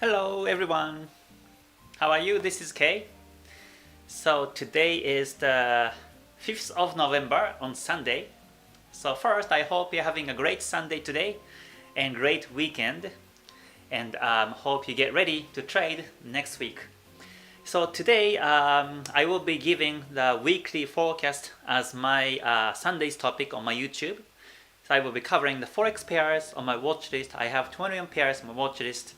Hello everyone, how are you? This is Kay. So today is the 5th of November on Sunday. So first, I hope you're having a great Sunday today and great weekend, and hope you get ready to trade next week. So today I will be giving the weekly forecast as my Sunday's topic on my YouTube. So I will be covering the Forex pairs on my watch list. I have 21 pairs on my watch list.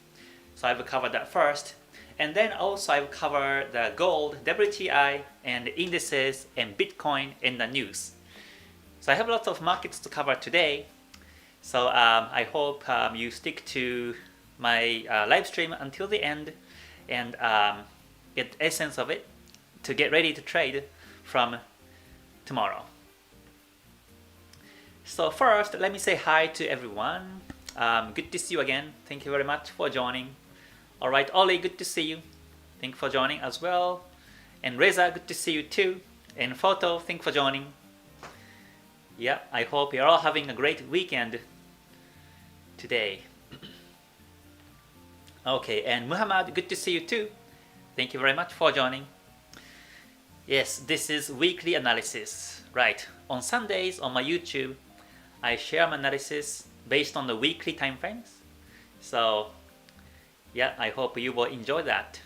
So I will cover that first. And then also I will cover the gold, WTI, and indices, and Bitcoin, and the news. So I have lots of markets to cover today. So I hope you stick to my live stream until the end and get the essence of it to get ready to trade from tomorrow. So first, let me say hi to everyone. Good to see you again. Thank you very much for joining. Alright, Ollie, good to see you. Thank you for joining as well. And Reza, good to see you too. And Photo, thank you for joining. Yeah, I hope you're all having a great weekend today. Okay, and Muhammad, good to see you too. Thank you very much for joining. Yes, this is weekly analysis. Right, on Sundays on my YouTube, I share my analysis based on the weekly time frames. So yeah, I hope you will enjoy that.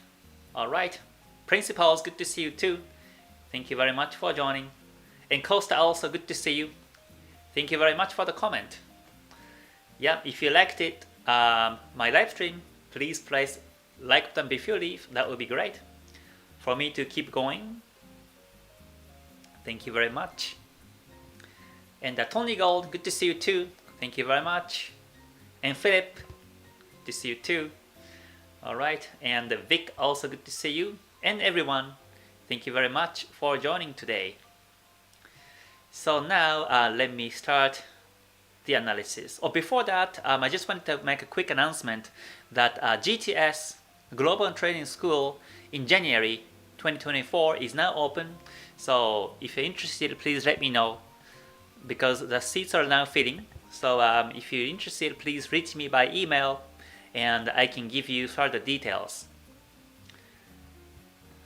Alright, Principals, good to see you too. Thank you very much for joining. And Costa, also good to see you. Thank you very much for the comment. Yeah, if you liked it, my live stream, please press like button before you leave. That would be great for me to keep going. Thank you very much. And Tony Gold, good to see you too. Thank you very much. And Philip, good to see you too. Alright, and Vic, also good to see you. And everyone, thank you very much for joining today. So now let me start the analysis. Before that, I just wanted to make a quick announcement that GTS Global Trading School in January 2024 is now open. So if you're interested, please let me know, because the seats are now filling. So if you're interested, please reach me by email and I can give you further details.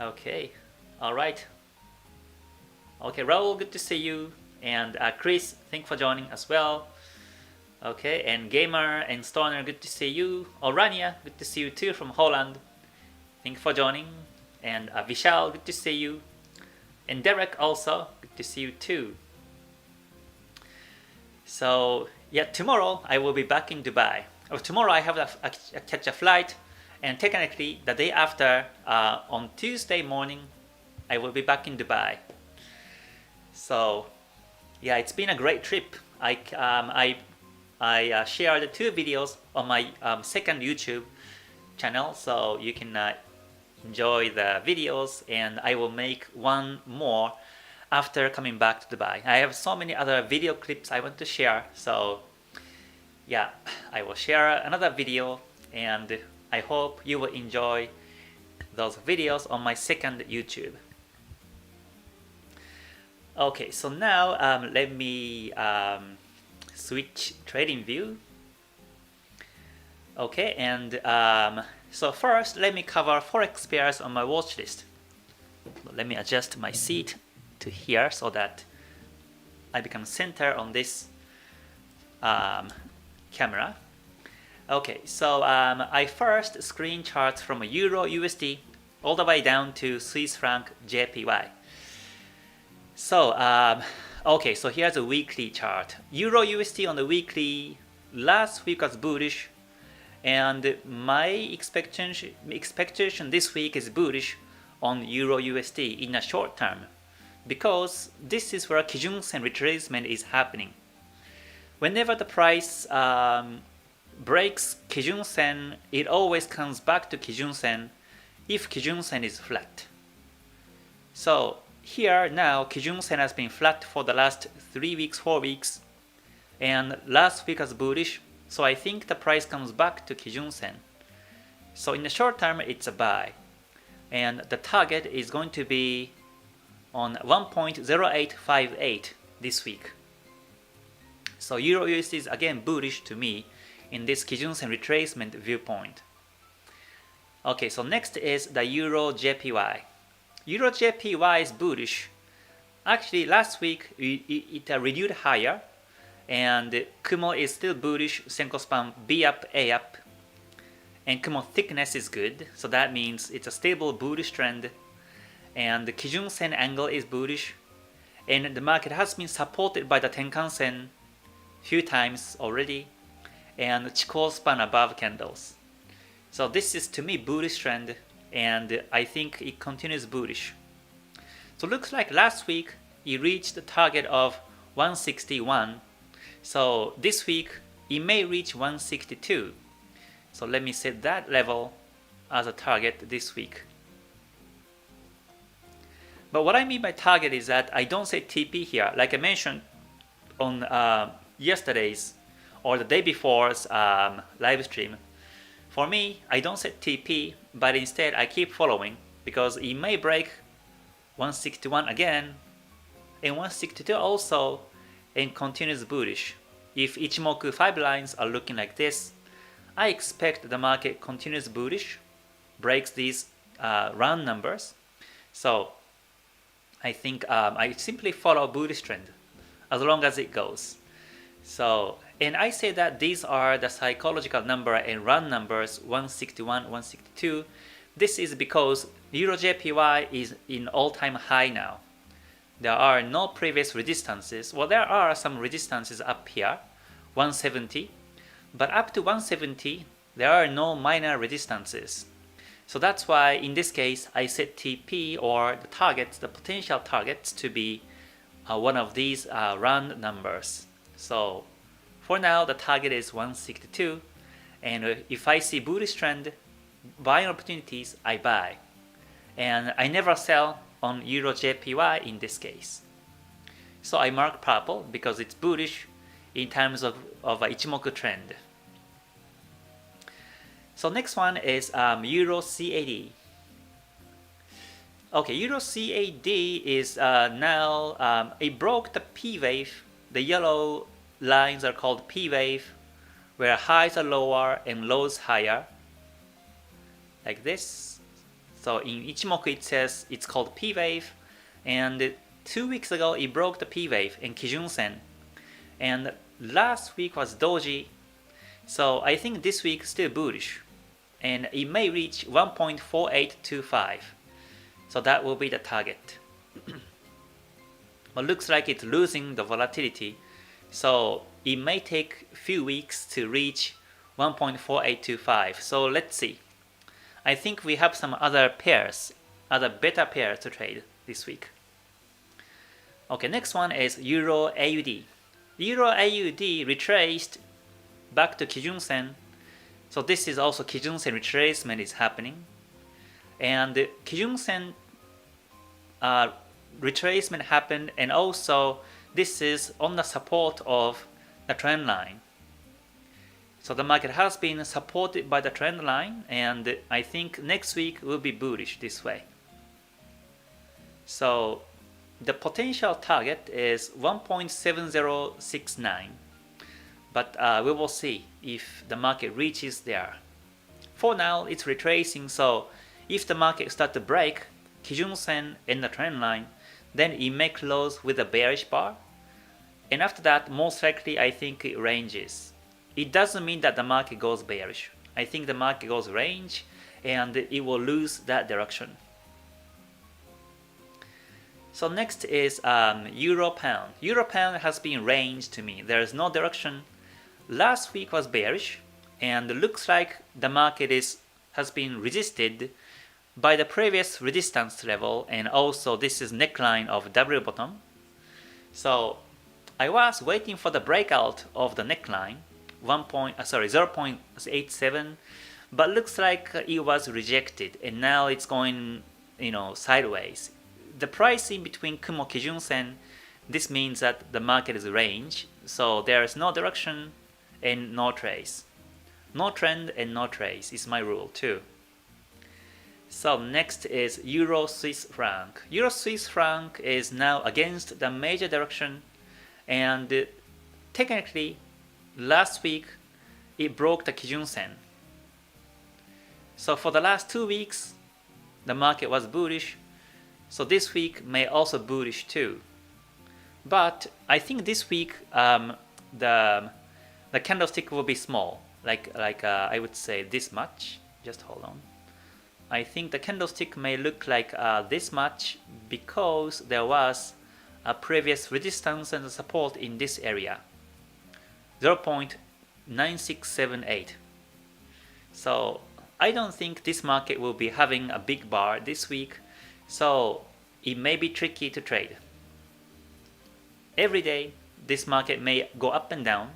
Okay, alright. Okay, Raul, good to see you. And Chris, thank you for joining as well. Okay, and Gamer and Stoner, good to see you. Orania, good to see you too from Holland. Thank you for joining. And Vishal, good to see you. And Derek also, good to see you too. So yeah, tomorrow I will be back in Dubai. Tomorrow I have a catch a flight, and technically the day after, on Tuesday morning, I will be back in Dubai. So yeah, it's been a great trip. I shared 2 videos on my second YouTube channel, so you can enjoy the videos, and I will make one more after coming back to Dubai. I have so many other video clips I want to share, so yeah, I will share another video, and I hope you will enjoy those videos on my second YouTube. Okay, so now let me switch trading view. Okay, and so first let me cover Forex pairs on my watch list. Let me adjust my seat to here so that I become center on this camera. Okay, so I first screen charts from a Euro USD all the way down to Swiss franc JPY. So okay, so here's a weekly chart. Euro USD on the weekly last week was bullish, and my expectation this week is bullish on Euro USD in a short term, because this is where Kijun-sen retracement is happening. Whenever the price breaks Kijun-sen, it always comes back to Kijun-sen if Kijun-sen is flat. So here now Kijun-sen has been flat for the last 3 weeks, 4 weeks, and last week was bullish, so I think the price comes back to Kijun-sen. So in the short term it's a buy, and the target is going to be on 1.0858 this week. So Euro USD is again bullish to me in this Kijun-sen retracement viewpoint. Okay, so next is the Euro JPY. Euro JPY is bullish. Actually, last week it renewed higher, and Kumo is still bullish. Senko span B up, A up, and Kumo thickness is good, so that means it's a stable bullish trend. And the Kijun Sen angle is bullish, and the market has been supported by the Tenkan Sen few times already, and Chikou span above candles. So this is to me bullish trend, and I think it continues bullish. So looks like last week it reached the target of 161. So this week it may reach 162. So let me set that level as a target this week. But what I mean by target is that I don't say TP here. Like I mentioned on yesterday's or the day before's live stream. For me, I don't set TP, but instead I keep following because it may break 161 again and 162 also and continues bullish. If Ichimoku 5 lines are looking like this, I expect the market continues bullish, breaks these round numbers. So I think I simply follow bullish trend as long as it goes. So, and I say that these are the psychological number and round numbers 161, 162. This is because Euro JPY is in all-time high now. There are no previous resistances. Well, there are some resistances up here, 170, but up to 170, there are no minor resistances. So that's why in this case, I set TP or the targets, the potential targets to be one of these round numbers. So for now, the target is 162, and if I see bullish trend, buying opportunities, I buy. And I never sell on Euro JPY in this case. So I mark purple because it's bullish in terms of Ichimoku trend. So next one is Euro CAD. Okay, Euro CAD is now, it broke the P wave. The yellow lines are called P wave, where highs are lower and lows higher, like this. So in Ichimoku it says it's called P wave, and 2 weeks ago it broke the P wave in Kijun Sen, and last week was doji. So I think this week still bullish, and it may reach 1.4825. So that will be the target. But looks like it's losing the volatility, so it may take a few weeks to reach 1.4825. So let's see. I think we have some other pairs, other better pairs to trade this week. Okay, next one is Euro AUD. Euro AUD retraced back to Kijun Sen. So this is also Kijun Sen retracement is happening. And Kijun Sen retracement happened, and also this is on the support of the trend line. So the market has been supported by the trend line, and I think next week will be bullish this way. So the potential target is 1.7069, but we will see if the market reaches there. For now, it's retracing, so if the market starts to break Kijun Sen and the trend line, then it may close with a bearish bar, and after that, most likely I think it ranges. It doesn't mean that the market goes bearish. I think the market goes range, and it will lose that direction. So next is Euro Pound. Euro Pound has been range to me. There is no direction. Last week was bearish, and looks like the market has been resisted by the previous resistance level, and also this is neckline of W bottom. So I was waiting for the breakout of the neckline 0.87, but looks like it was rejected, and now it's going sideways. The price in between Kumo Kijun Sen, this means that the market is range, so there is no direction and no trace. No trend and no trace is my rule too. So next is Euro Swiss franc. Euro Swiss franc is now against the major direction, and technically last week it broke the Kijun Sen. So for the last 2 weeks, the market was bullish. So this week may also bullish too. But I think this week the candlestick will be small, like I would say this much. Just hold on. I think the candlestick may look like this much because there was a previous resistance and support in this area, 0.9678. So I don't think this market will be having a big bar this week, so it may be tricky to trade. Every day, this market may go up and down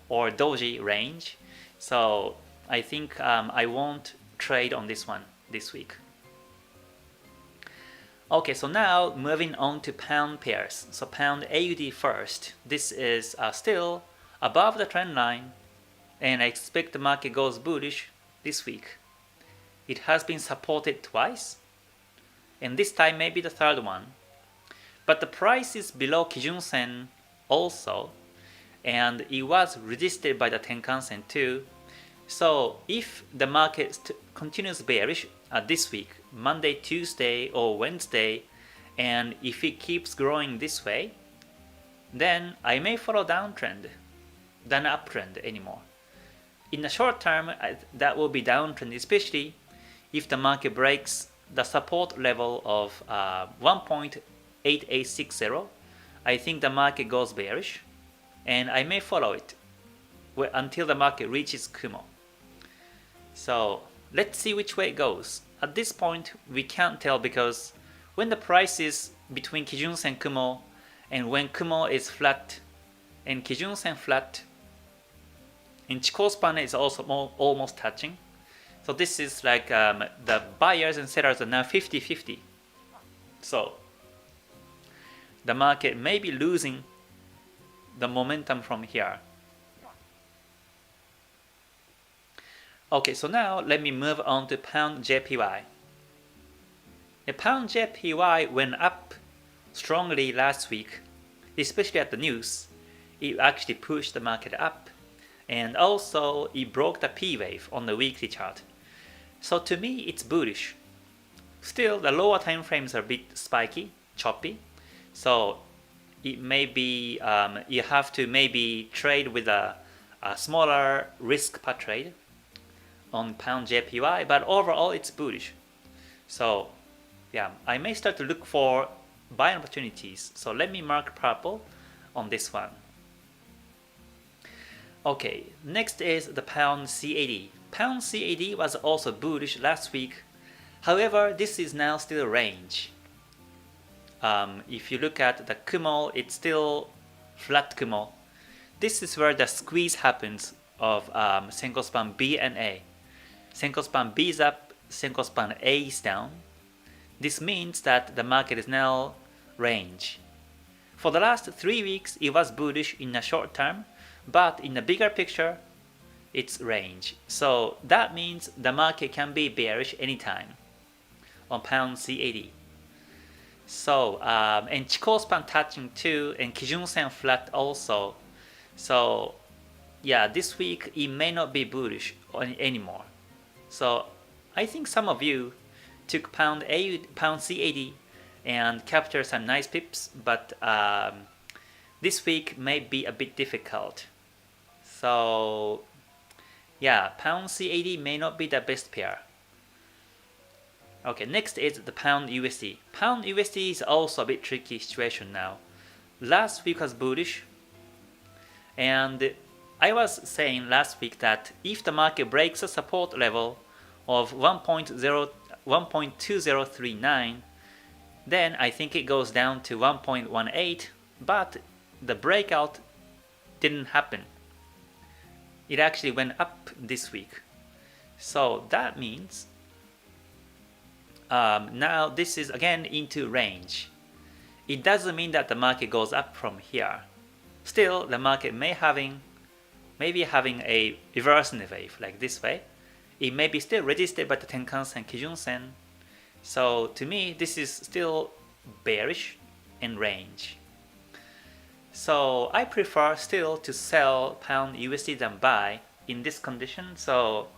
or doji range, so I think I won't trade on this one this week. Okay, so now moving on to pound pairs. So pound AUD first. This is still above the trend line, and I expect the market goes bullish this week. It has been supported twice, and this time maybe the third one. But the price is below Kijun Sen also, and it was resisted by the Tenkan Sen too. So if the market continues bearish this week, Monday, Tuesday, or Wednesday, and if it keeps growing this way, then I may follow downtrend than uptrend anymore. In the short term, that will be downtrend, especially if the market breaks the support level of 1.8860. I think the market goes bearish, and I may follow it until the market reaches Kumo. So let's see which way it goes. At this point, we can't tell because when the price is between Kijun Sen Kumo and when Kumo is flat and Kijun Sen flat, and Chikou span is also almost touching. So this is like the buyers and sellers are now 50-50. So the market may be losing the momentum from here. Okay, so now let me move on to pound JPY. The pound JPY went up strongly last week, especially at the news. It actually pushed the market up, and also it broke the P wave on the weekly chart. So to me, it's bullish. Still, the lower time frames are a bit spiky, choppy. So it may be you have to maybe trade with a smaller risk per trade on pound JPY, but overall it's bullish. So yeah, I may start to look for buying opportunities. So let me mark purple on this one. Okay, next is the pound CAD. Pound CAD was also bullish last week. However, this is now still range. If you look at the Kumo, it's still flat Kumo. This is where the squeeze happens of Senko span B and A. Senko span B is up, Senko span A is down. This means that the market is now range. For the last 3 weeks, it was bullish in the short term, but in the bigger picture, it's range. So that means the market can be bearish anytime on pound CAD. So and Chikou span touching too, and Kijun Sen flat also. So yeah, this week it may not be bullish anymore. So I think some of you took pound CAD and captured some nice pips, but this week may be a bit difficult. So yeah, pound CAD may not be the best pair. Okay, next is the pound USD. Pound USD is also a bit tricky situation now. Last week was bullish, and I was saying last week that if the market breaks a support level of 1.2039, then I think it goes down to 1.18, but the breakout didn't happen. It actually went up this week. So that means now this is again into range. It doesn't mean that the market goes up from here. Still, the market may be having a reversing wave like this way. It may be still resisted by the Tenkan Sen, Kijun Sen. So to me, this is still bearish in range. So I prefer still to sell pound USD than buy in this condition. So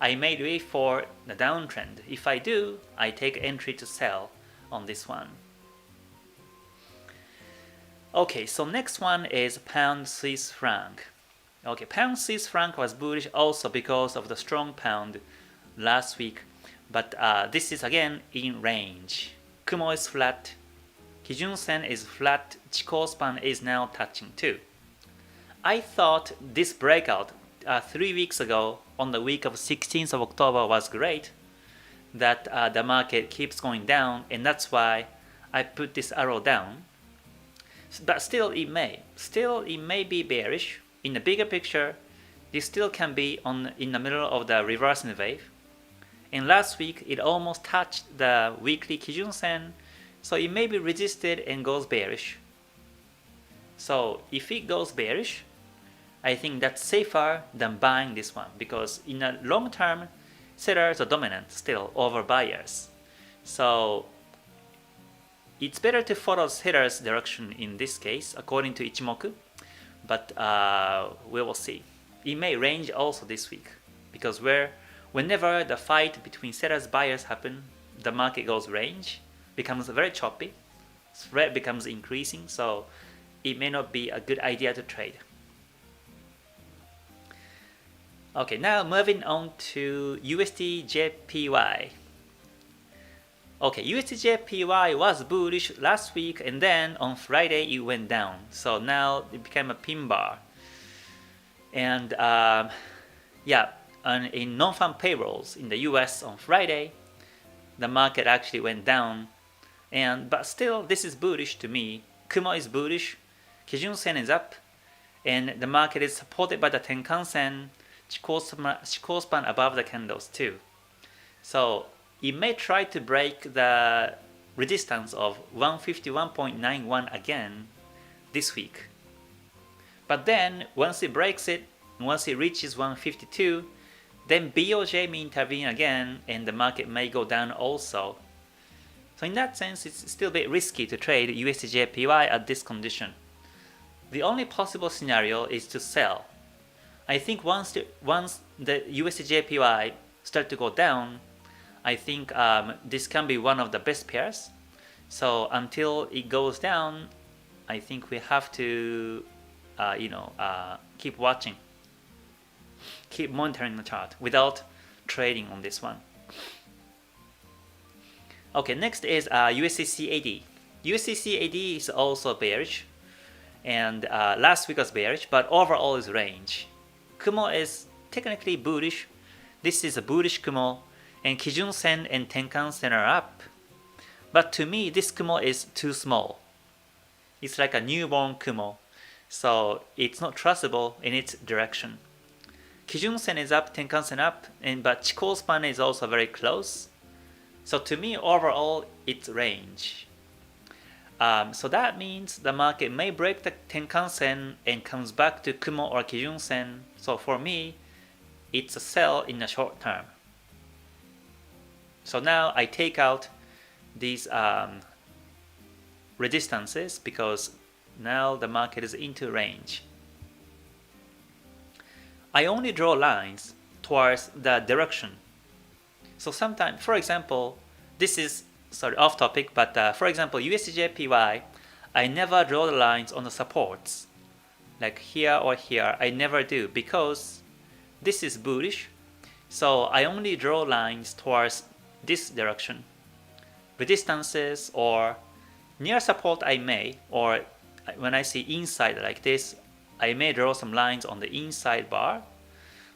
I may wait for the downtrend. If I do, I take entry to sell on this one. Okay, so next one is pound Swiss franc. Okay, pound Swiss franc was bullish also because of the strong pound last week, but this is again in range. Kumo is flat, Kijun Sen is flat, Chikou span is now touching too. I thought this breakout 3 weeks ago on the week of 16th of October was great, that the market keeps going down, and that's why I put this arrow down. But still it may be bearish. In the bigger picture, this still can be in the middle of the reversing wave. And last week it almost touched the weekly Kijun Sen, so it may be resisted and goes bearish. So if it goes bearish, I think that's safer than buying this one, because in the long term, sellers are dominant still over buyers. So it's better to follow seller's direction in this case, according to Ichimoku, but we will see. It may range also this week, because whenever the fight between sellers and buyers happen, the market goes range, becomes very choppy, spread becomes increasing, so it may not be a good idea to trade. Okay, now moving on to USD JPY. Okay, USD-JPY was bullish last week, and then on Friday it went down. So now it became a pin bar. And in non-farm payrolls in the US on Friday, the market actually went down. But still, this is bullish to me. Kumo is bullish, Kijun Sen is up, and the market is supported by the Tenkan Sen, Chikou span above the candles too. So it may try to break the resistance of 151.91 again this week. But then once it breaks it, once it reaches 152, then BOJ may intervene again and the market may go down also. So in that sense, it's still a bit risky to trade USD-JPY at this condition. The only possible scenario is to sell. I think once the USD-JPY start to go down, I think this can be one of the best pairs. So until it goes down, I think we have to keep watching, keep monitoring the chart without trading on this one. Okay, next is USD-CAD. USD-CAD is also bearish, and last week was bearish, but overall is range. Kumo is technically bullish. This is a bullish Kumo, and Kijun Sen and Tenkan Sen are up. But to me, this Kumo is too small. It's like a newborn Kumo, so it's not trustable in its direction. Kijun Sen is up, Tenkan Sen up, but Chikou span is also very close. So to me, overall, it's range. So that means the market may break the Tenkan Sen and comes back to Kumo or Kijun Sen. So for me, it's a sell in the short term. So now I take out these resistances because now the market is into range. I only draw lines towards the direction. So sometimes, for example, this is off topic, but for example, USD-JPY, I never draw the lines on the supports, like here or here. I never do because this is bullish. So I only draw lines towards this direction. Resistances or near support I may, or when I see inside like this, I may draw some lines on the inside bar,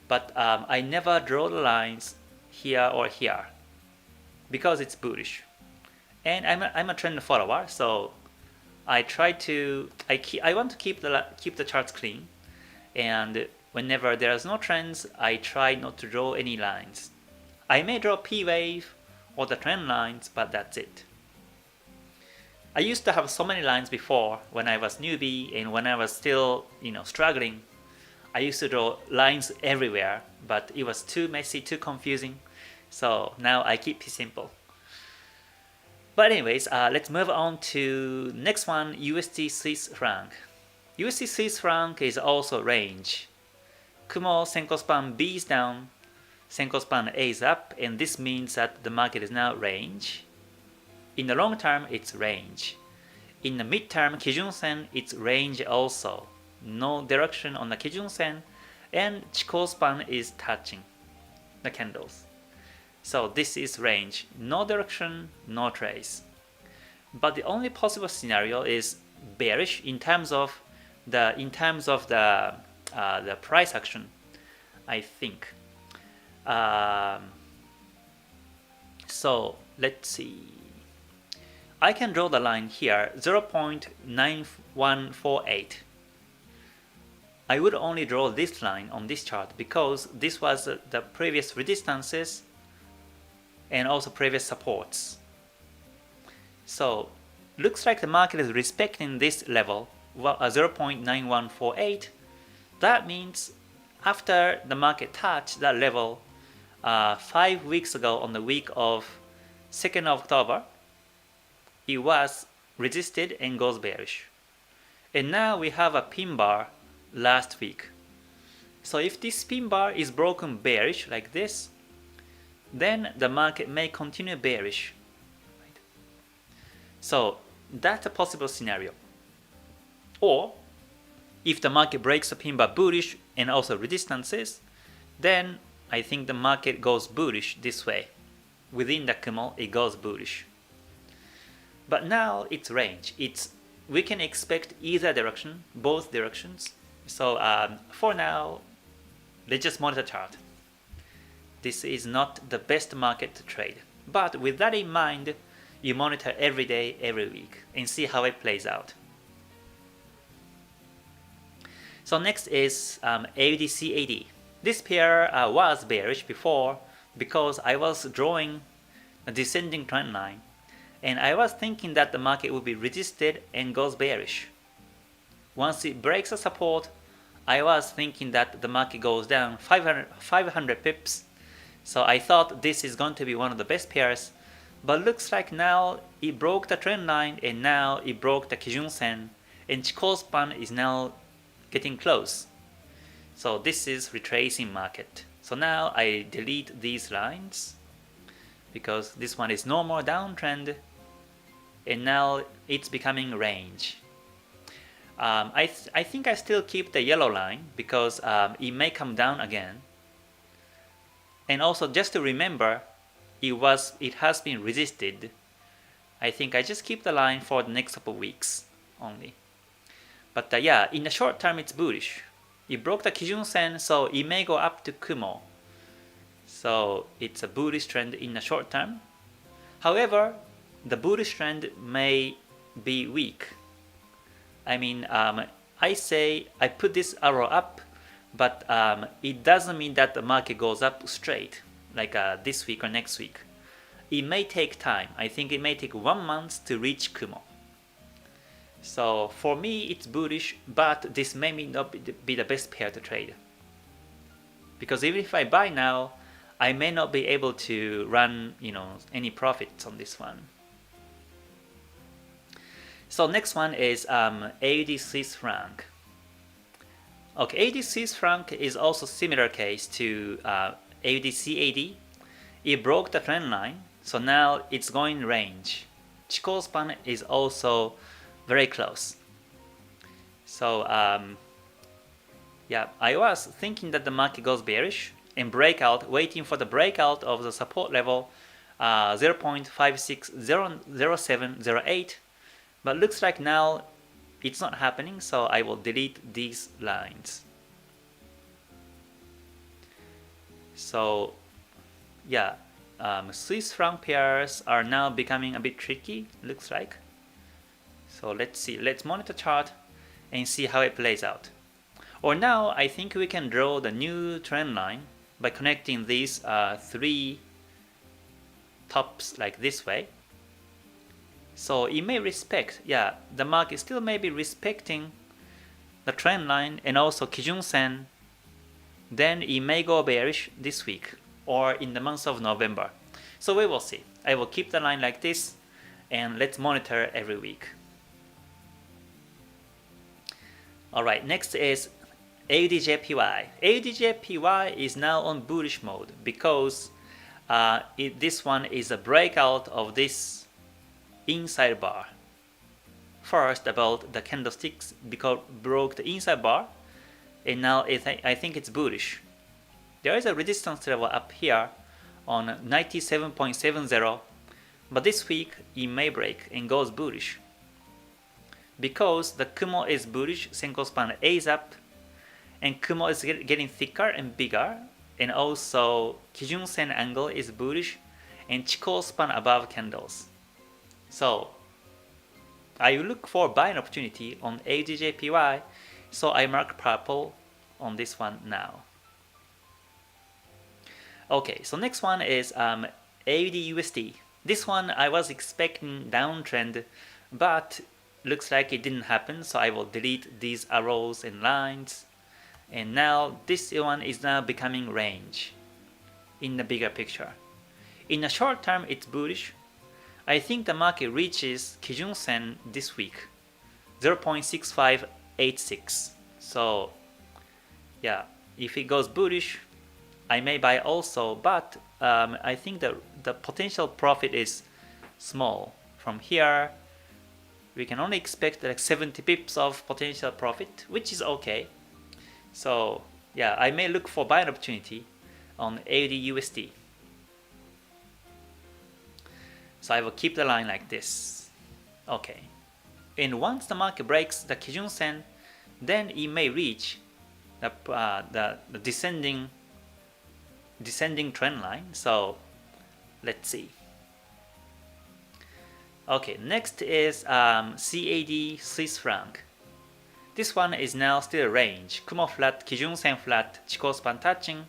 but I never draw the lines here or here because it's bullish. And I'm a trend follower, so I want to keep the charts clean, and whenever there's no trends, I try not to draw any lines. I may draw P wave or the trend lines, but that's it. I used to have so many lines before when I was newbie and when I was still struggling. I used to draw lines everywhere, but it was too messy, too confusing. So now I keep it simple. But anyways, let's move on to next one, USD Swiss franc. USD Swiss franc is also range. Kumo Senko span B is down, Senko span A is up, and this means that the market is now range. In the long term, it's range. In the mid-term Kijun Sen, it's range also. No direction on the Kijun Sen, and Chikou span is touching the candles. So this is range. No direction, no trace. But the only possible scenario is bearish in terms of the price action, I think. So let's see. I can draw the line here, 0.9148. I would only draw this line on this chart because this was the previous resistances and also previous supports. So looks like the market is respecting this level, 0.9148. That means after the market touched that level 5 weeks ago on the week of 2nd of October, it was resisted and goes bearish. And now we have a pin bar last week. So if this pin bar is broken bearish like this, then the market may continue bearish. Right? So that's a possible scenario. Or if the market breaks the pin bar bullish and also resistances, then I think the market goes bullish this way. Within the Kumo, it goes bullish. But now it's range. We can expect either direction, both directions. So for now, let's just monitor chart. This is not the best market to trade. But with that in mind, you monitor every day, every week, and see how it plays out. So next is AUD-CAD. This pair was bearish before because I was drawing a descending trend line. And I was thinking that the market would be resisted and goes bearish. Once it breaks the support, I was thinking that the market goes down 500 pips. So I thought this is going to be one of the best pairs. But looks like now it broke the trend line and now it broke the Kijun Sen. And Chikou span is now getting close. So this is retracing market. So now I delete these lines because this one is no more downtrend. And now it's becoming range. I think I still keep the yellow line because it may come down again. And also just to remember, it has been resisted. I think I just keep the line for the next couple of weeks only. But yeah, in the short term it's bullish. It broke the Kijun Sen, so it may go up to Kumo. So it's a bullish trend in the short term. However, the bullish trend may be weak. I mean, I say I put this arrow up, but it doesn't mean that the market goes up straight, like this week or next week. It may take time. I think it may take 1 month to reach Kumo. So for me, it's bullish, but this may not be the best pair to trade. Because even if I buy now, I may not be able to run, any profits on this one. So next one is AUD Swiss franc. Okay, AUD Swiss franc is also similar case to AUD CAD. It broke the trend line, so now it's going range. Chikou span is also very close. So yeah, I was thinking that the market goes bearish and breakout, waiting for the breakout of the support level 0.560708. But looks like now it's not happening, so I will delete these lines. So yeah, Swiss franc pairs are now becoming a bit tricky, looks like. So let's see, let's monitor chart and see how it plays out. Or now I think we can draw the new trend line by connecting these 3 tops like this way. So it may respect, yeah, the market still may be respecting the trend line and also Kijun Sen. Then it may go bearish this week or in the month of November. So we will see. I will keep the line like this and let's monitor every week. Alright, next is AUDJPY. AUDJPY is now on bullish mode because this one is a breakout of this inside bar. First about the candlesticks because broke the inside bar, and now I think it's bullish. There is a resistance level up here on 97.70, but this week it may break and goes bullish. Because the Kumo is bullish, Senko span A is up, and Kumo is getting thicker and bigger, and also Kijun Sen angle is bullish, and Chikou span above candles. So I look for buying opportunity on AUDJPY, so I mark purple on this one now. Okay, so next one is AUDUSD. This one I was expecting downtrend, but looks like it didn't happen, so I will delete these arrows and lines. And now this one is now becoming range in the bigger picture. In the short term, it's bullish. I think the market reaches Kijun Sen this week, 0.6586. So yeah, if it goes bullish, I may buy also, but I think the potential profit is small. From here, we can only expect like 70 pips of potential profit, which is okay. So yeah, I may look for buying opportunity on AUDUSD. So I will keep the line like this. Okay. And once the market breaks the Kijun Sen, then it may reach the descending trend line. So let's see. Okay, next is CAD Swiss franc. This one is now still range. Kumo flat, Kijun Sen flat, Chikou span touching.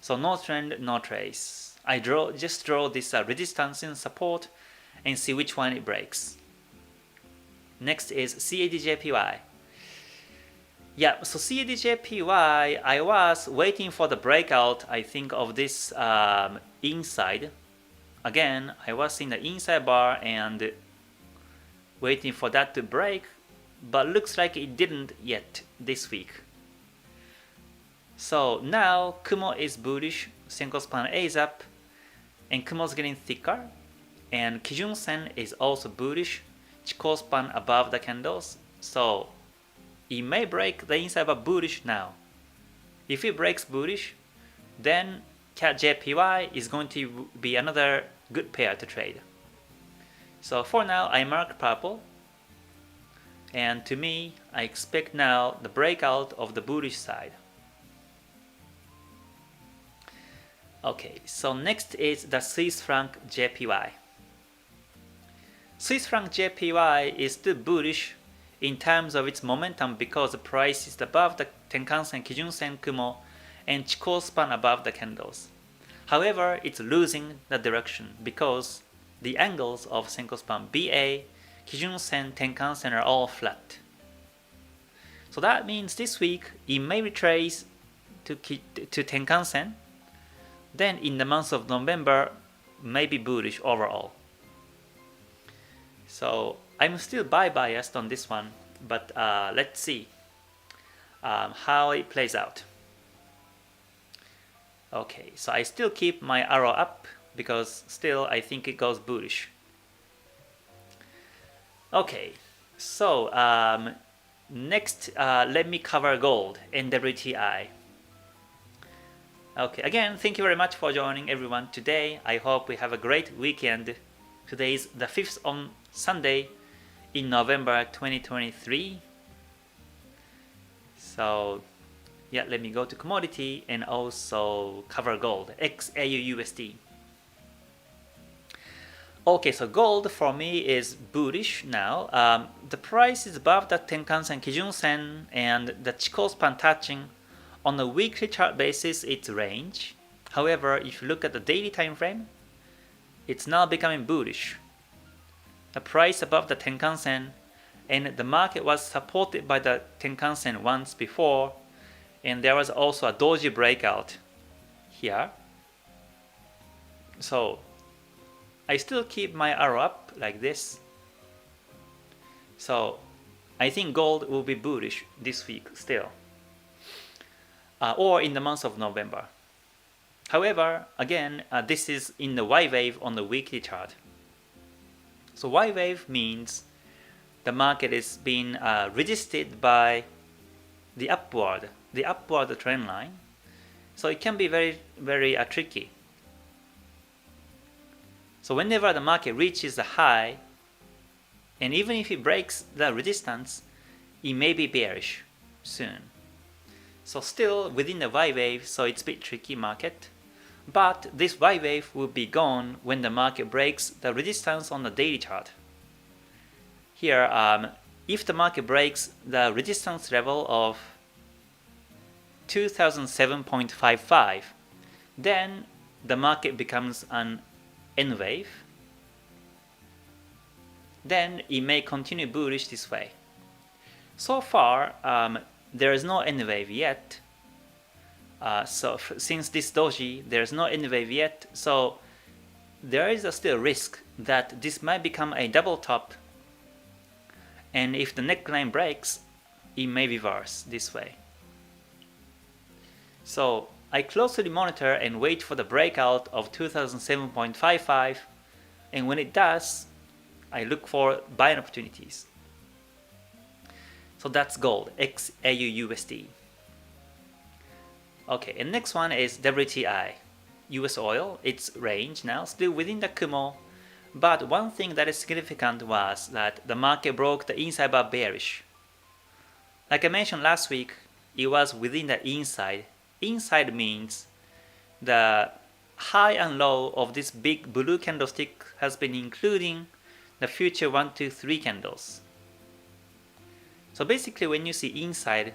So no trend, no trace. I just draw this resistance and support and see which one it breaks. Next is CADJPY. Yeah, so CADJPY, I was waiting for the breakout, I think, of this inside. Again, I was in the inside bar and waiting for that to break, but looks like it didn't yet this week. So now Kumo is bullish, Senko span A is up, and Kumo is getting thicker, and Kijun Sen is also bullish, Chikou span above the candles, so it may break the inside bar bullish now. If it breaks bullish, then CADJPY is going to be another good pair to trade. So for now, I mark purple, and to me, I expect now the breakout of the bullish side. Okay, so next is the Swiss franc JPY. Swiss franc JPY is still bullish in terms of its momentum because the price is above the Tenkan Sen, Kijun Sen, Kumo, and Chikou span above the candles. However, it's losing the direction because the angles of Senko span BA, Kijun Sen, Tenkan Sen are all flat. So that means this week it may retrace to Tenkan Sen. Then in the month of November, maybe bullish overall. So I'm still buy biased on this one, but let's see how it plays out. Okay, so I still keep my arrow up because still I think it goes bullish. Okay, so next let me cover gold and WTI. Okay, again, thank you very much for joining everyone today. I hope we have a great weekend. Today is the 5th on Sunday in November 2023. So yeah, let me go to commodity and also cover gold, XAUUSD. Okay, so gold for me is bullish now. The price is above the Tenkan Sen, Kijun Sen, and the Chikou span touching. On a weekly chart basis, it's range. However, if you look at the daily time frame, it's now becoming bullish. The price above the Tenkan Sen, and the market was supported by the Tenkan Sen once before, and there was also a doji breakout here. So I still keep my arrow up like this. So I think gold will be bullish this week still. or in the month of November. However, again, this is in the Y wave on the weekly chart. So Y wave means the market is being resisted by the upward trend line. So it can be very, very tricky. So whenever the market reaches the high, and even if it breaks the resistance, it may be bearish soon. So still within the Y wave, so it's a bit tricky market. But this Y wave will be gone when the market breaks the resistance on the daily chart. Here, if the market breaks the resistance level of 2007.55, then the market becomes an N wave. Then it may continue bullish this way. So far, there is no N wave yet. So since this doji, there is no N wave yet. So there is still risk that this might become a double top. And if the neckline breaks, it may reverse this way. So I closely monitor and wait for the breakout of 2007.55, and when it does, I look for buying opportunities. So that's gold, XAU-USD. Okay, and next one is WTI, US oil. Its range now still within the Kumo, but one thing that is significant was that the market broke the inside bar bearish. Like I mentioned last week, it was within the inside. Inside means the high and low of this big blue candlestick has been including the future 1, 2, 3 candles. So basically when you see inside,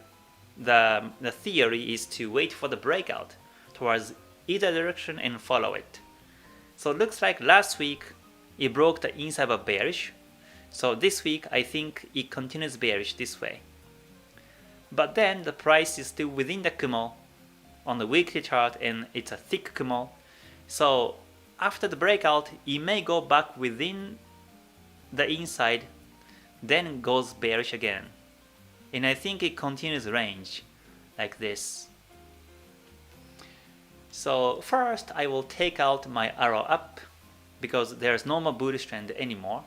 the theory is to wait for the breakout towards either direction and follow it. So it looks like last week it broke the inside bar bearish. So this week I think it continues bearish this way. But then the price is still within the Kumo on the weekly chart, and it's a thick Kumo. So after the breakout, it may go back within the inside, then goes bearish again. And I think it continues range like this. So first I will take out my arrow up because there's no more bullish trend anymore.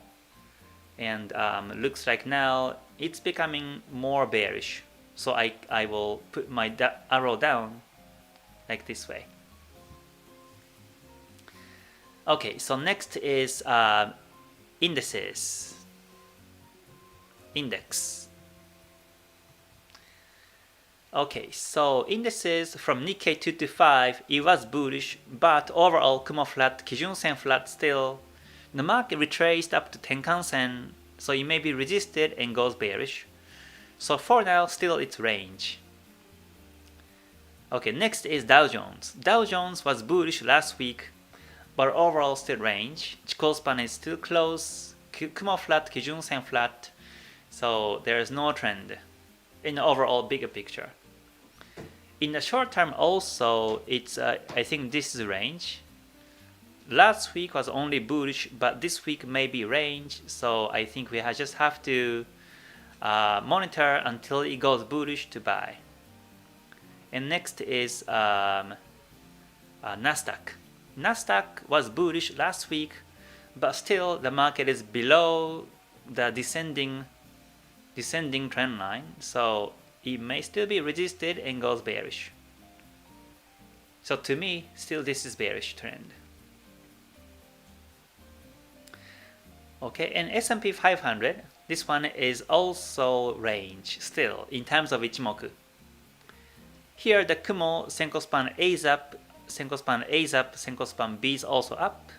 And looks like now it's becoming more bearish. So I will put my arrow down like this way. Okay, so next is indices. Index. Okay, so indices from Nikkei 225, it was bullish, but overall Kumo flat, Kijun Sen flat still. The market retraced up to Tenkan Sen, so it may be resisted and goes bearish. So for now, still its range. Okay, next is Dow Jones. Dow Jones was bullish last week, but overall still range. Chikou span is still close. Kumo flat, Kijun Sen flat. So there is no trend in the overall bigger picture. In the short term also, it's I think this is range. Last week was only bullish, but this week may be range. So I think we just have to monitor until it goes bullish to buy. And next is Nasdaq. Nasdaq was bullish last week, but still the market is below the descending trend line, so it may still be resisted and goes bearish. So to me, still this is bearish trend. Okay, and S&P 500, this one is also range still in terms of Ichimoku. Here the Kumo Senko span A is up, Senko span A is up, Senko span B is also up.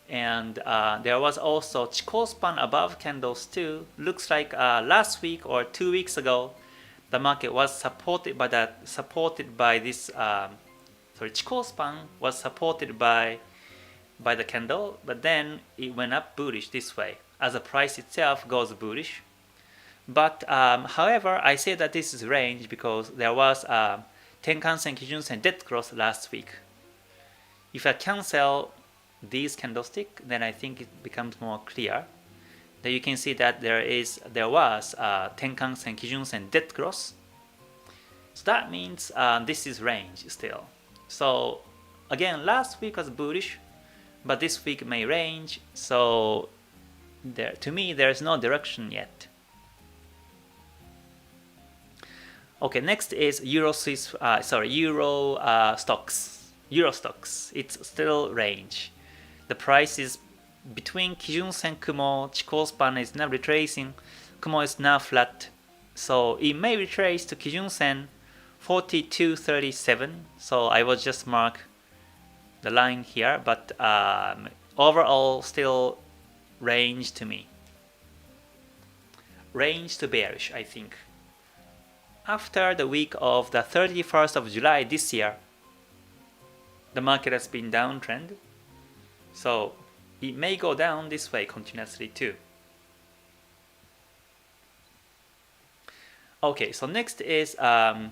And there was also Chikou span above candles too. Looks like last week or 2 weeks ago, the market was supported by this. Chikou span was supported by the candle, but then it went up bullish this way as the price itself goes bullish. But however, I say that this is range because there was Tenkan Sen, Kijun Sen dead cross last week. If I cancel these candlestick, then I think it becomes more clear. That you can see that there was Tenkan Sen, Kijun Sen dead cross. So that means this is range still. So again, last week was bullish, but this week may range. So to me, there is no direction yet. Okay, next is Euro stocks. Euro stocks. It's still range. The price is between Kijun-sen Kumo. Chikou span is now retracing. Kumo is now flat. So it may retrace to Kijun-sen 42.37. So I will just mark the line here, but overall still range to me. Range to bearish, I think. After the week of the 31st of July this year, the market has been downtrend. So it may go down this way continuously too. Okay, so next is UK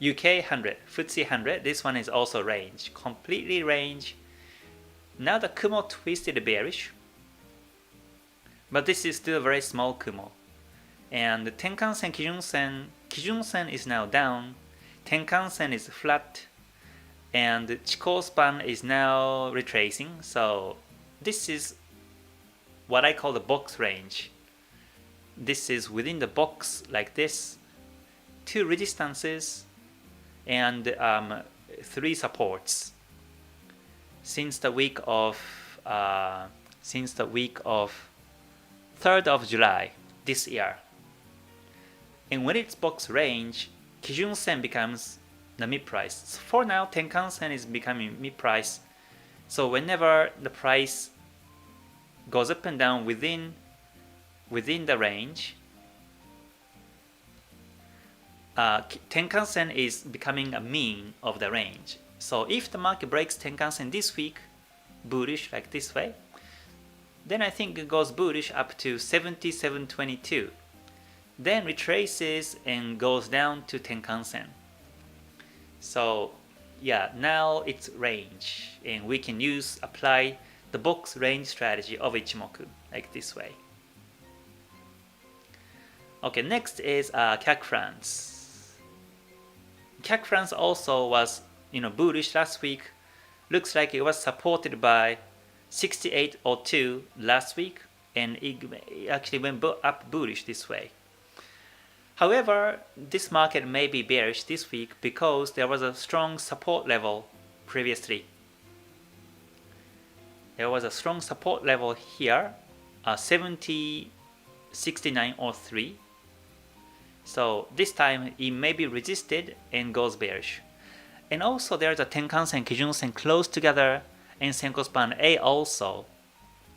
100, FTSE 100. This one is also range, completely range. Now the Kumo twisted bearish, but this is still a very small Kumo. And the Tenkan-sen, Kijun-sen is now down. Tenkan-sen is flat, and the Chikou span is now retracing. So this is what I call the box range. This is within the box like this, 2 resistances and 3 supports. Since the week of 3rd of July this year. And when it's box range, Kijun-sen becomes the mid-price. So for now, Tenkan-sen is becoming mid-price. So whenever the price goes up and down within the range, Tenkan-sen is becoming a mean of the range. So if the market breaks Tenkan-sen this week, bullish like this way, then I think it goes bullish up to 77.22. Then retraces and goes down to Tenkan-sen. So yeah, now it's range, and we can apply the box range strategy of Ichimoku like this way. Okay, next is CAC France. CAC France also was bullish last week. Looks like it was supported by 68.02 last week, and it actually went up bullish this way. However, this market may be bearish this week because there was a strong support level previously. There was a strong support level here, 70.6903. So this time it may be resisted and goes bearish. And also there's a Tenkan-sen, Kijun-sen close together, and Senko span A also.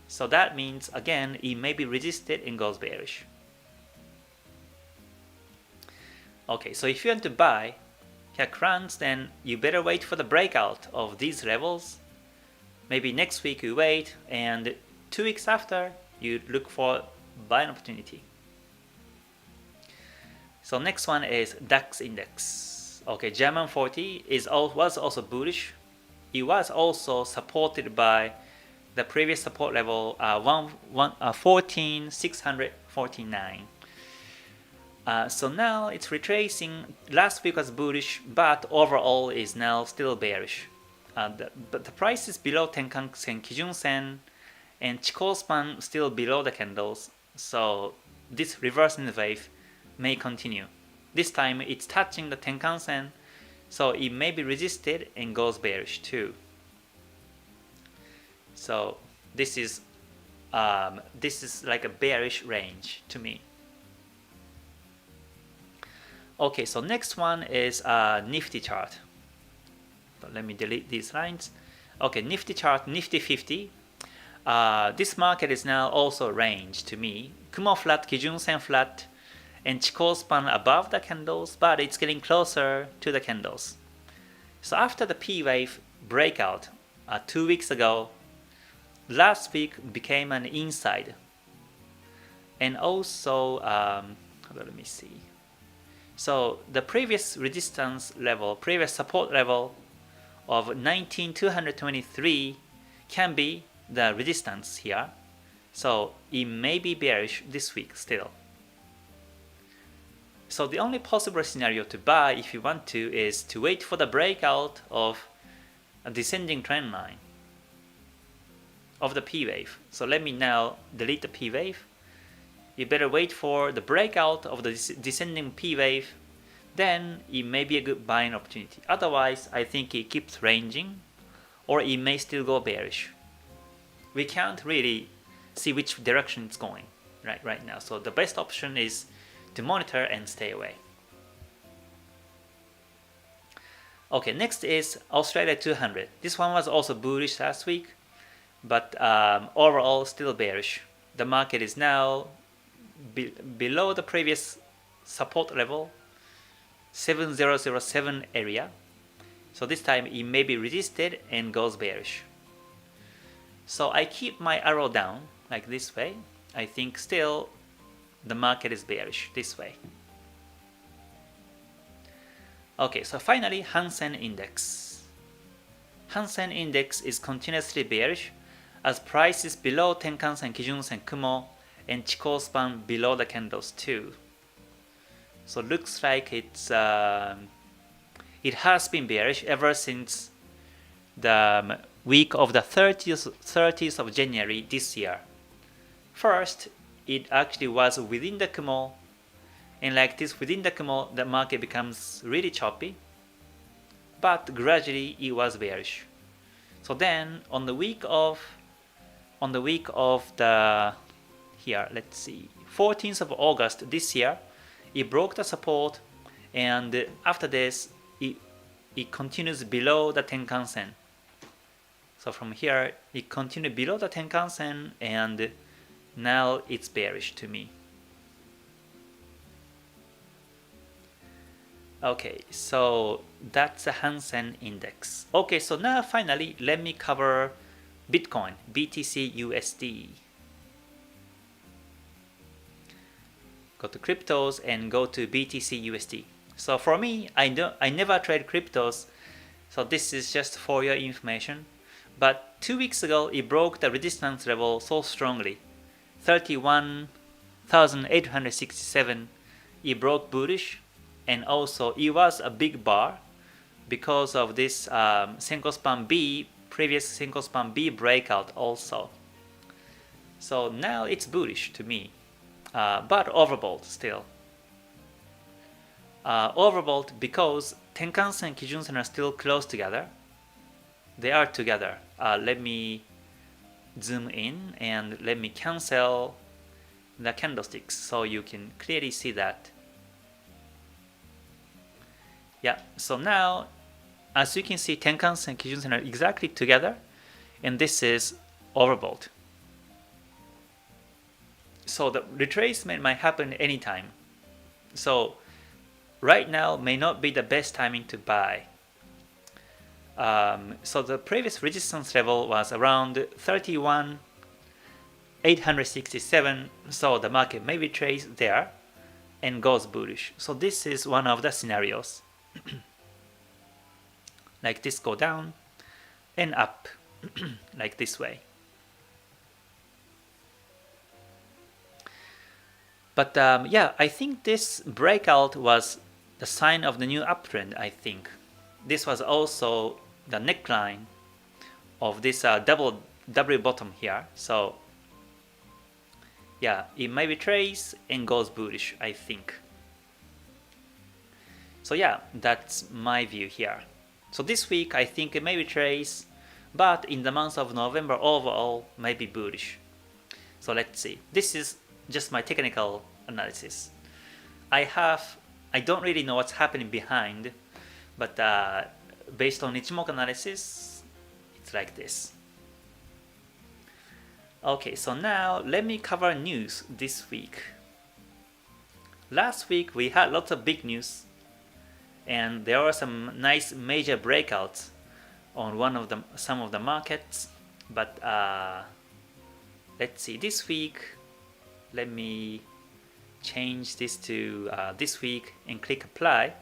So that means again it may be resisted and goes bearish. Okay, so if you want to buy CAC France, then you better wait for the breakout of these levels. Maybe next week you wait, and 2 weeks after you look for buying opportunity. So next one is DAX index. Okay, German 40 was also bullish. It was also supported by the previous support level 14,649. So now it's retracing. Last week was bullish, but overall is now still bearish. But the price is below Tenkan-sen, Kijun-sen, and Chikou span still below the candles. So this reversing wave may continue. This time it's touching the Tenkan-sen, so it may be resisted and goes bearish too. So this is like a bearish range to me. Okay, so next one is Nifty chart. But let me delete these lines. Okay, Nifty chart, Nifty 50. This market is now also range to me. Kumo flat, Kijun-sen flat, and Chikou span above the candles, but it's getting closer to the candles. So after the P wave breakout 2 weeks ago, last week became an inside. And also, let me see. So the previous resistance level, previous support level of 19,223 can be the resistance here. So it may be bearish this week still. So the only possible scenario to buy if you want to is to wait for the breakout of a descending trend line of the P wave. So let me now delete the P wave. You better wait for the breakout of the descending P wave, then it may be a good buying opportunity. Otherwise, I think it keeps ranging or it may still go bearish. We can't really see which direction it's going right now. So the best option is to monitor and stay away. Okay, next is Australia 200. This one was also bullish last week, but overall still bearish. The market is now below the previous support level, 7007 area. So this time it may be resisted and goes bearish. So I keep my arrow down like this way. I think still the market is bearish this way. Okay, so finally Hansen Index. Hansen Index is continuously bearish as price is below Tenkan-sen, Kijun-sen, Kumo, and Chikou span below the candles too. So looks like it has been bearish ever since the week of the 30th of January this year. First, it actually was within the Kumo, and like this within the Kumo, the market becomes really choppy, but gradually it was bearish. So then on the week of the here, let's see, 14th of August this year, it broke the support, and after this it continues below the Tenkan-sen. So from here it continued below the Tenkan-sen, and now it's bearish to me. Okay, so that's the Hansen Index. Okay, so now finally let me cover Bitcoin, BTC USD. Go to cryptos and go to BTC USD. So for me, I never trade cryptos, so this is just for your information. But 2 weeks ago, it broke the resistance level so strongly, 31,867. It broke bullish, and also it was a big bar because of this Senko Span B, previous Senko Span B breakout also. So now it's bullish to me, but overbought still. Overbought because Tenkan-sen and Kijun-sen are still close together. They are together. Let me zoom in and let me cancel the candlesticks so you can clearly see that. Yeah, so now as you can see, Tenkan-sen and Kijun-sen are exactly together, and this is overbought. So the retracement might happen anytime. So right now may not be the best timing to buy. So the previous resistance level was around 31,867. So the market may retrace there and goes bullish. So this is one of the scenarios. Like this, go down and up like this way. But yeah, I think this breakout was the sign of the new uptrend. I think this was also the neckline of this double W bottom here. So yeah, it may retrace and goes bullish, I think. So yeah, that's my view here. So this week I think it may retrace, but in the month of November overall may be bullish. So let's see. This is just my technical analysis. I don't really know what's happening behind, but based on Ichimoku analysis, it's like this. Okay, so now let me cover news this week. Last week we had lots of big news, and there were some nice major breakouts on some of the markets. But let's see, this week, let me change this to this week and click apply.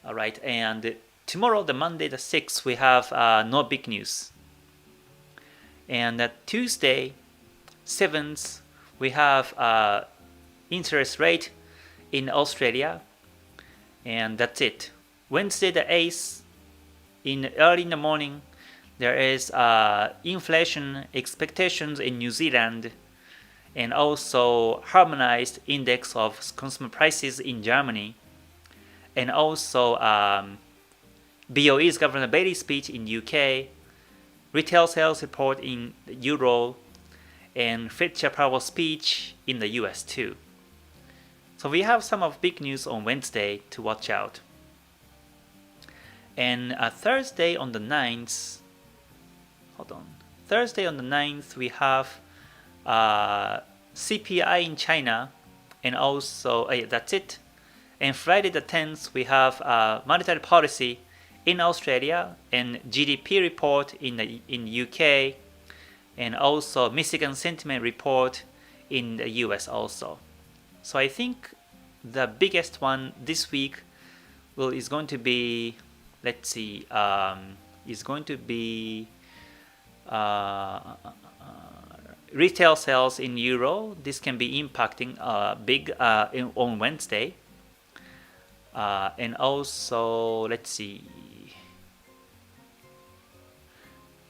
All right, and tomorrow, the Monday the 6th, we have no big news. And Tuesday 7th, we have interest rate in Australia, and that's it. Wednesday the 8th, early in the morning, there is inflation expectations in New Zealand, and also harmonized index of consumer prices in Germany, and also BOE's Governor Bailey speech in UK, retail sales report in Euro, and Fed Chair Powell speech in the US too. So we have some of big news on Wednesday to watch out. And Thursday on the 9th, Thursday on the 9th we have CPI in China, and also that's it. And Friday the 10th we have monetary policy in Australia and GDP report in UK, and also Michigan sentiment report in the US also. So I think the biggest one this week is going to be, let's see, is going to be retail sales in Euro. This can be impacting big on Wednesday. And also, let's see.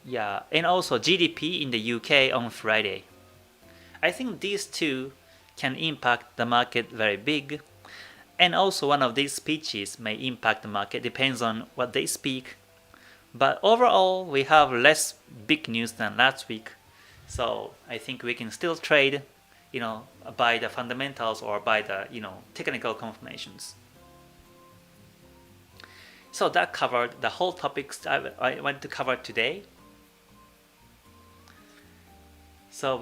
Yeah, and also GDP in the UK on Friday. I think these two can impact the market very big, and also one of these speeches may impact the market, depends on what they speak. But overall, we have less big news than last week, so I think we can still trade, by the fundamentals or by the technical confirmations. So that covered the whole topics I want to cover today. So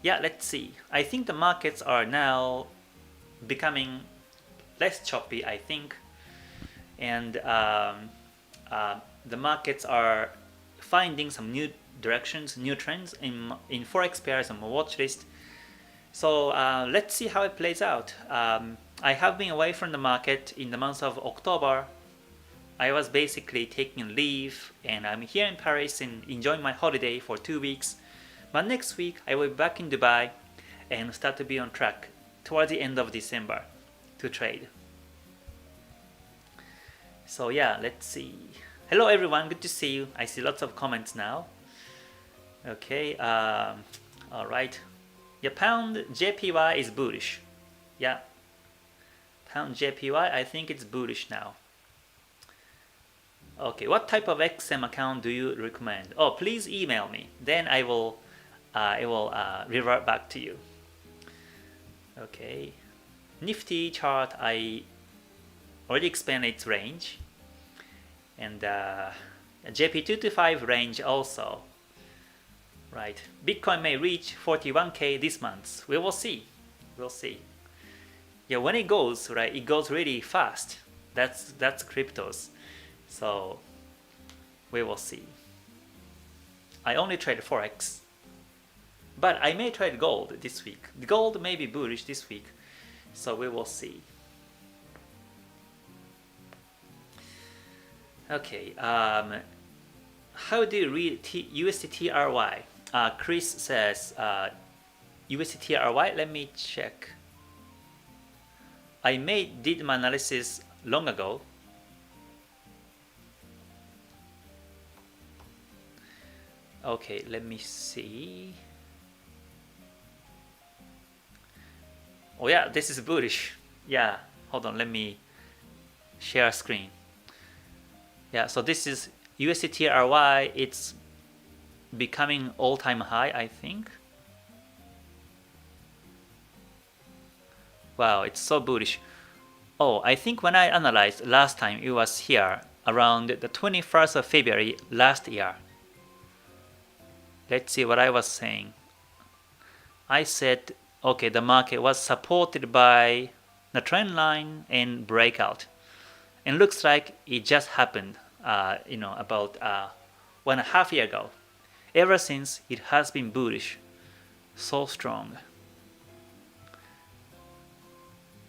yeah, let's see. I think the markets are now becoming less choppy, I think, and the markets are finding some new directions, new trends in Forex pairs and watch list. So let's see how it plays out. I have been away from the market in the month of October. I was basically taking leave, and I'm here in Paris and enjoying my holiday for 2 weeks. But next week I will be back in Dubai and start to be on track towards the end of December to trade. So yeah, let's see. Hello everyone, good to see you. I see lots of comments now. Okay, all right. Yeah, pound JPY is bullish. Yeah, pound JPY, I think it's bullish now. Okay, what type of XM account do you recommend? Oh, please email me. Then I will revert back to you. Okay, Nifty chart, I already explained its range, and JP225 range also. Right, Bitcoin may reach 41K this month. We will see. We'll see. Yeah, when it goes right, it goes really fast. That's cryptos. So we will see. I only trade Forex, but I may trade gold this week. The gold may be bullish this week, so we will see. Okay, how do you read USDTRY? Chris says USDTRY. Let me check. I did my analysis long ago. Okay, let me see. Oh yeah, this is bullish. Yeah, hold on, let me share screen. Yeah, so this is USDTRY. It's becoming all-time high, I think. Wow, it's so bullish. Oh, I think when I analyzed last time, it was here around the 21st of February last year. Let's see what I was saying. I said, okay, the market was supported by the trend line and breakout. And looks like it just happened, about 1.5 years ago. Ever since, it has been bullish, so strong.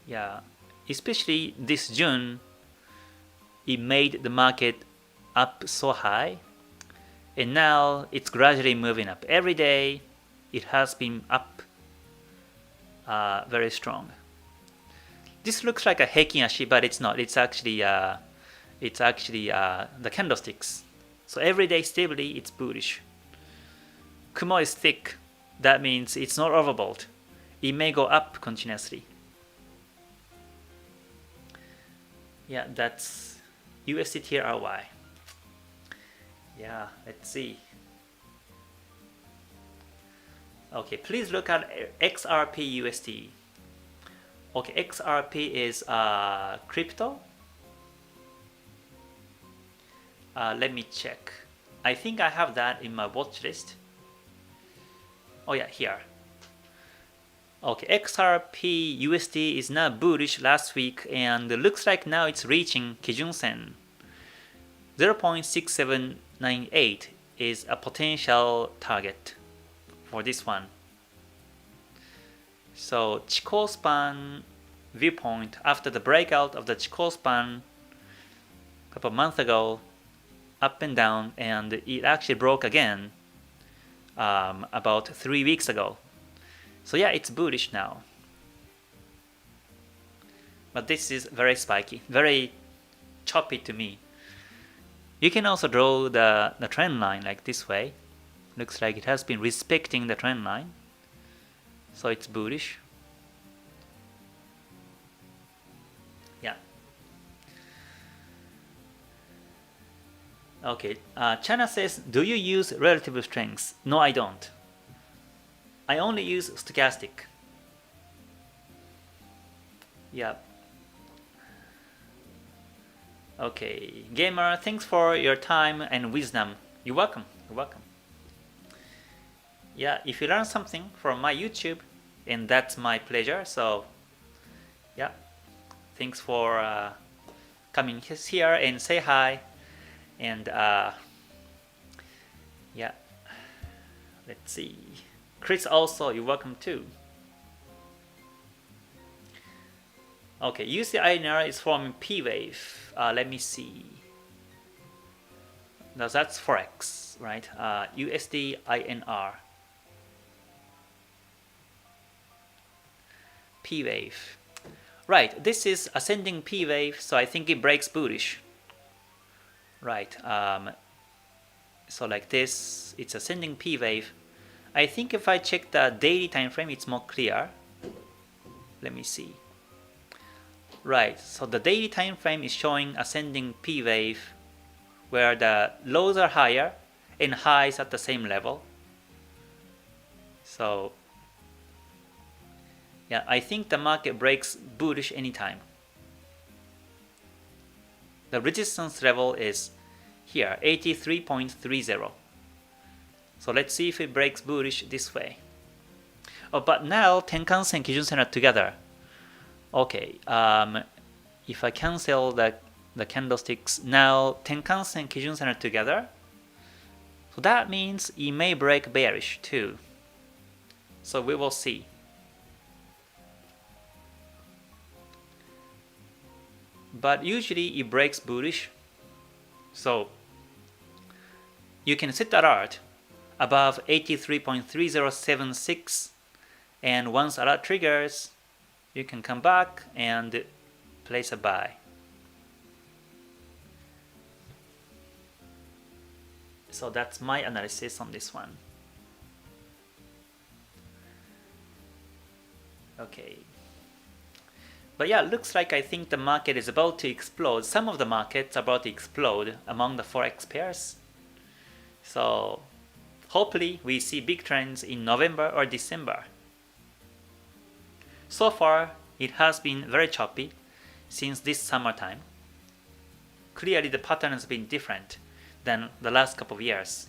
Yeah, especially this June, it made the market up so high, and now it's gradually moving up. Every day, it has been up very strong. This looks like a Heikin Ashi, but it's not. It's actually the candlesticks. So every day stably, it's bullish. Kumo is thick. That means it's not overbought. It may go up continuously. Yeah, that's USDTRY. Yeah, let's see. Okay, please look at XRP USD. Okay, XRP is crypto. Let me check. I think I have that in my watch list. Oh yeah, here. Okay, XRP USD is now bullish last week and looks like now it's reaching Kijun Sen. 0.6798 is a potential target for this one. So Chikou span viewpoint after the breakout of the Chikou span a couple of months ago, up and down, and it actually broke again about 3 weeks ago. So yeah, it's bullish now. But this is very spiky, very choppy to me. You can also draw the trend line like this way. Looks like it has been respecting the trend line. So it's bullish. Yeah. Okay, China says, do you use relative strengths? No, I don't. I only use stochastic. Yeah. Okay, gamer, thanks for your time and wisdom. You're welcome. You're welcome. Yeah, if you learn something from my YouTube, and that's my pleasure. So, yeah, thanks for coming here and say hi. And yeah, let's see. Chris also, you're welcome too. Okay, USD-INR is forming P wave. Let me see. Now that's Forex, right? USD-INR. P wave. Right, this is ascending P wave, so I think it breaks bullish. Right, so like this, it's ascending P wave. I think if I check the daily time frame, it's more clear. Let me see. Right, so the daily time frame is showing ascending P wave where the lows are higher and highs at the same level. So yeah, I think the market breaks bullish anytime. The resistance level is here, 83.30. So let's see if it breaks bullish this way. Oh, but now Tenkan-sen, Kijun-sen are together. Okay, if I cancel the candlesticks, now Tenkan-sen, Kijun-sen are together. So that means it may break bearish too. So we will see. But usually it breaks bullish. So you can set alert above 83.3076, and once alert triggers, you can come back and place a buy. So that's my analysis on this one. Okay. But yeah, looks like I think the market is about to explode. Some of the markets are about to explode among the Forex pairs. So hopefully we see big trends in November or December. So far, it has been very choppy since this summertime. Clearly the pattern has been different than the last couple of years.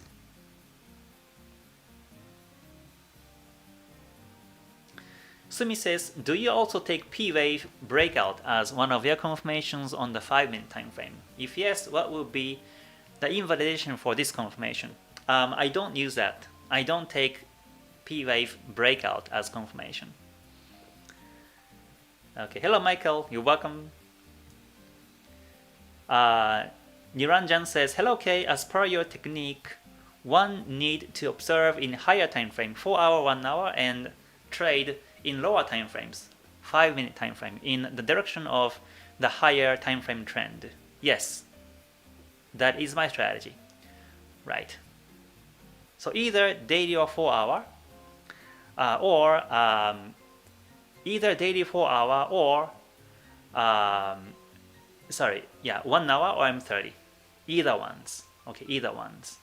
Sumi says, do you also take P-wave breakout as one of your confirmations on the 5-minute time frame? If yes, what would be the invalidation for this confirmation? I don't use that. I don't take P-wave breakout as confirmation. Okay, hello Michael, you're welcome. Niranjan says, hello Kay, as per your technique, one need to observe in higher time frame, 4 hour, 1 hour, and trade in lower time frames. 5-minute time frame in the direction of the higher time frame trend. Yes, that is my strategy. Right. So either daily or 4-hour, or either daily 4-hour or 1 hour or M30. Either ones. Okay, either ones.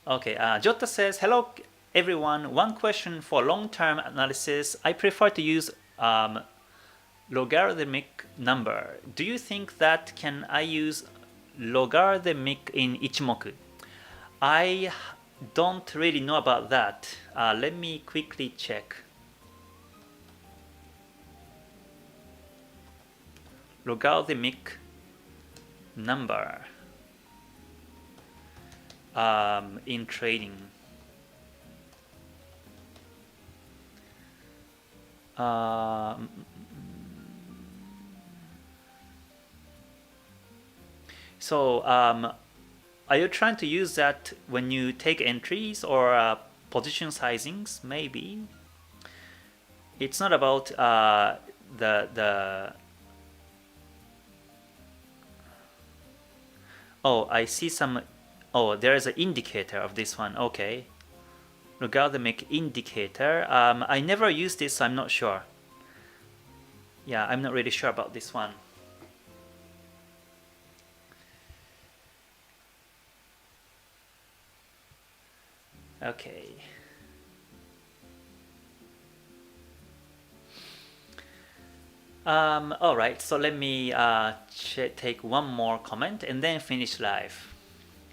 Okay, Jota says, hello everyone. One question for long-term analysis. I prefer to use logarithmic number. Do you think that can I use logarithmic in Ichimoku? I don't really know about that. Let me quickly check. Logarithmic number in trading. So are you trying to use that when you take entries or position sizings? Maybe it's not about the Oh, I see some. Oh, there is an indicator of this one. Okay, logarithmic indicator. I never used this, so I'm not sure. Yeah, I'm not really sure about this one. Okay. All right, so let me take one more comment and then finish live.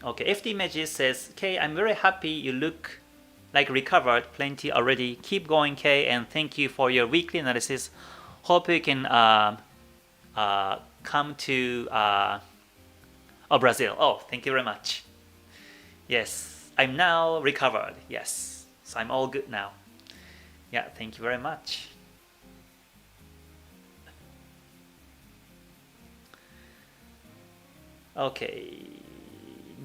Okay, FT Images says, Kay, I'm very happy you look like recovered plenty already. Keep going, Kay, and thank you for your weekly analysis. Hope you can come to Brazil. Oh, thank you very much. Yes, I'm now recovered. Yes, so I'm all good now. Yeah, thank you very much. Okay,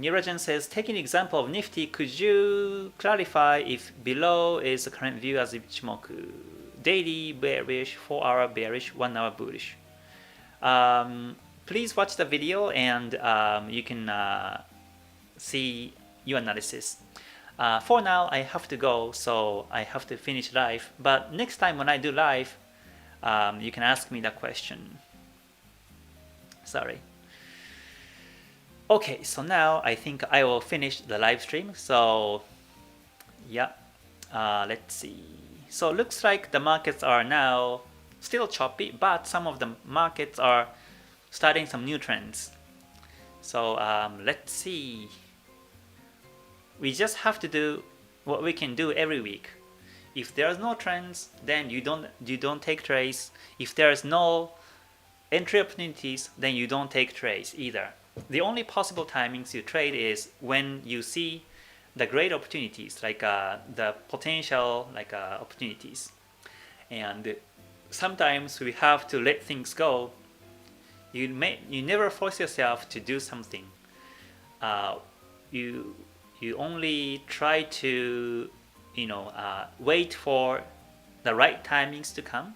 Nirajan says, taking an example of Nifty, could you clarify if below is the current view as Ichimoku? Daily bearish, 4-hour bearish, 1-hour bullish. Please watch the video and you can see your analysis. For now, I have to go, so I have to finish live. But next time when I do live, you can ask me that question. Sorry. Okay, so now I think I will finish the live stream. So yeah, let's see. So it looks like the markets are now still choppy, but some of the markets are starting some new trends. So let's see. We just have to do what we can do every week. If there's no trends, then you don't take trades. If there's no entry opportunities, then you don't take trades either. The only possible timings you trade is when you see the great opportunities, like the potential opportunities. And sometimes we have to let things go. You never force yourself to do something. You only try to wait for the right timings to come,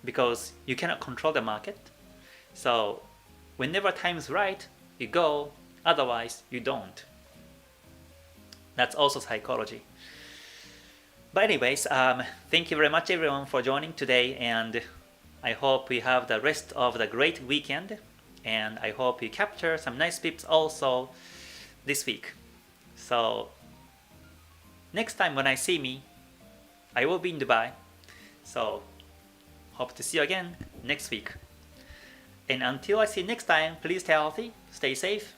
because you cannot control the market. So whenever time is right, you go, otherwise you don't. That's also psychology. But anyways, thank you very much everyone for joining today, and I hope we have the rest of the great weekend, and I hope you capture some nice pips also this week. So next time when I see me, I will be in Dubai. So hope to see you again next week. And until I see you next time, please stay healthy, stay safe,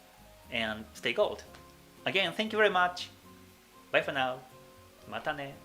and stay gold. Again, thank you very much. Bye for now. Mata ne.